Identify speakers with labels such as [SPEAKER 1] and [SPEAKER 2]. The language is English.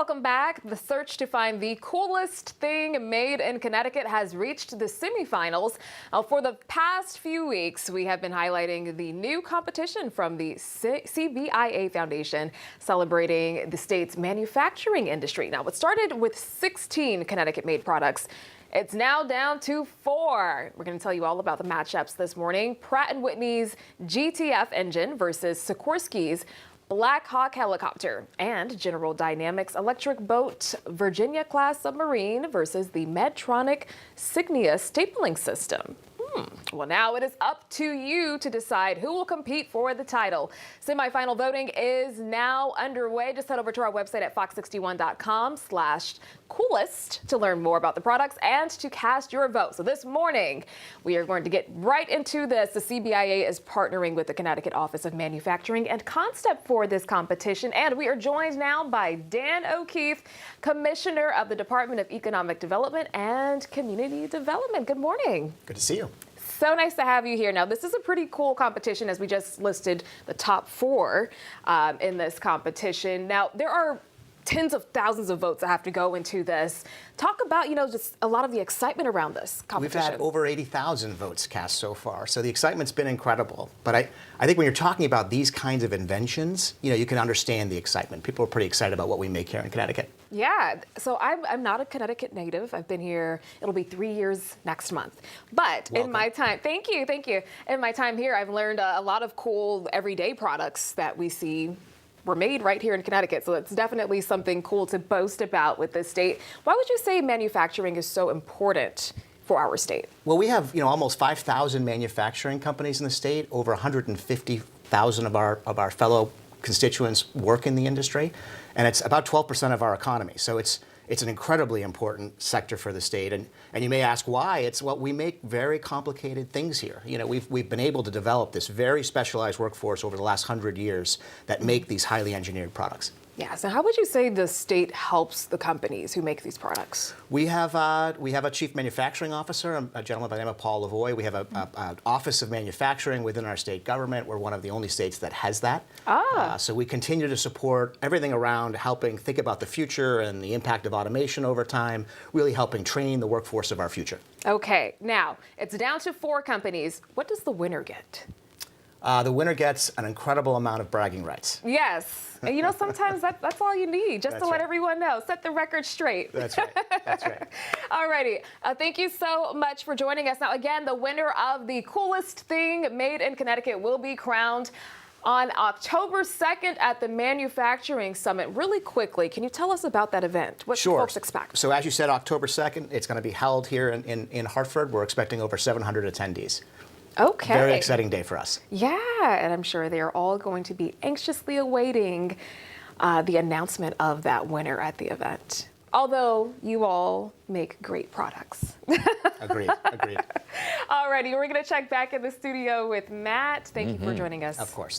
[SPEAKER 1] Welcome back. The search to find the coolest thing made in Connecticut has reached the semifinals. For the past few weeks, we have been highlighting the new competition from the CBIA Foundation, celebrating the state's manufacturing industry. Now, it started with 16 Connecticut-made products. It's now down to 4. We're going to tell you all about the matchups this morning. Pratt & Whitney's GTF engine versus Sikorsky's Black Hawk helicopter, and General Dynamics electric boat Virginia-class submarine versus the Medtronic Signia stapling system. Well, now it is up to you to decide who will compete for the title. Semifinal voting is now underway. Just head over to our website at fox61.com/coolest to learn more about the products and to cast your vote. So this morning, we are going to get right into this. The CBIA is partnering with the Connecticut Office of Manufacturing and Concept for this competition. And we are joined now by Dan O'Keefe, Commissioner of the Department of Economic Development and Community Development. Good morning.
[SPEAKER 2] Good to see you.
[SPEAKER 1] So nice to have you here. Now, this is a pretty cool competition, as we just listed the top 4 in this competition. Now, there are tens of thousands of votes that have to go into this. Talk about, just a lot of the excitement around this competition.
[SPEAKER 2] We've had over 80,000 votes cast so far, so the excitement's been incredible. But I think when you're talking about these kinds of inventions, you can understand the excitement. People are pretty excited about what we make here in Connecticut.
[SPEAKER 1] Yeah, so I'm not a Connecticut native. I've been here, it'll be 3 years next month. But
[SPEAKER 2] Welcome.
[SPEAKER 1] In my time, thank you. In my time here, I've learned a lot of cool everyday products that we see were made right here in Connecticut. So it's definitely something cool to boast about with this state. Why would you say manufacturing is so important for our state?
[SPEAKER 2] Well, we have almost 5,000 manufacturing companies in the state. Over 150,000 of our fellow constituents work in the industry, and it's about 12% of our economy. So it's an incredibly important sector for the state, and you may ask why. It's what we make very complicated things here. We've been able to develop this very specialized workforce over the last 100 years that make these highly engineered products.
[SPEAKER 1] Yeah, so how would you say the state helps the companies who make these products?
[SPEAKER 2] We have a chief manufacturing officer, a gentleman by the name of Paul Lavoie. We have an office of manufacturing within our state government. We're one of the only states that has that. So we continue to support everything around helping think about the future and the impact of automation over time, really helping train the workforce of our future.
[SPEAKER 1] Okay, now it's down to 4 companies. What does the winner get?
[SPEAKER 2] The winner gets an incredible amount of bragging rights.
[SPEAKER 1] Yes. And sometimes that's all you need, just to let everyone know. Set the record straight.
[SPEAKER 2] That's right. That's right.
[SPEAKER 1] All righty. Thank you so much for joining us. Now, again, the winner of the coolest thing made in Connecticut will be crowned on October 2nd at the Manufacturing Summit. Really quickly, can you tell us about that event? What
[SPEAKER 2] Sure.
[SPEAKER 1] folks expect?
[SPEAKER 2] So as you said, October 2nd, it's going to be held here in Hartford. We're expecting over 700 attendees.
[SPEAKER 1] Okay.
[SPEAKER 2] Very exciting day for us.
[SPEAKER 1] Yeah, and I'm sure they are all going to be anxiously awaiting the announcement of that winner at the event. Although you all make great products.
[SPEAKER 2] Agreed.
[SPEAKER 1] Alrighty, we're going to check back in the studio with Matt. Thank you for joining us.
[SPEAKER 2] Of course.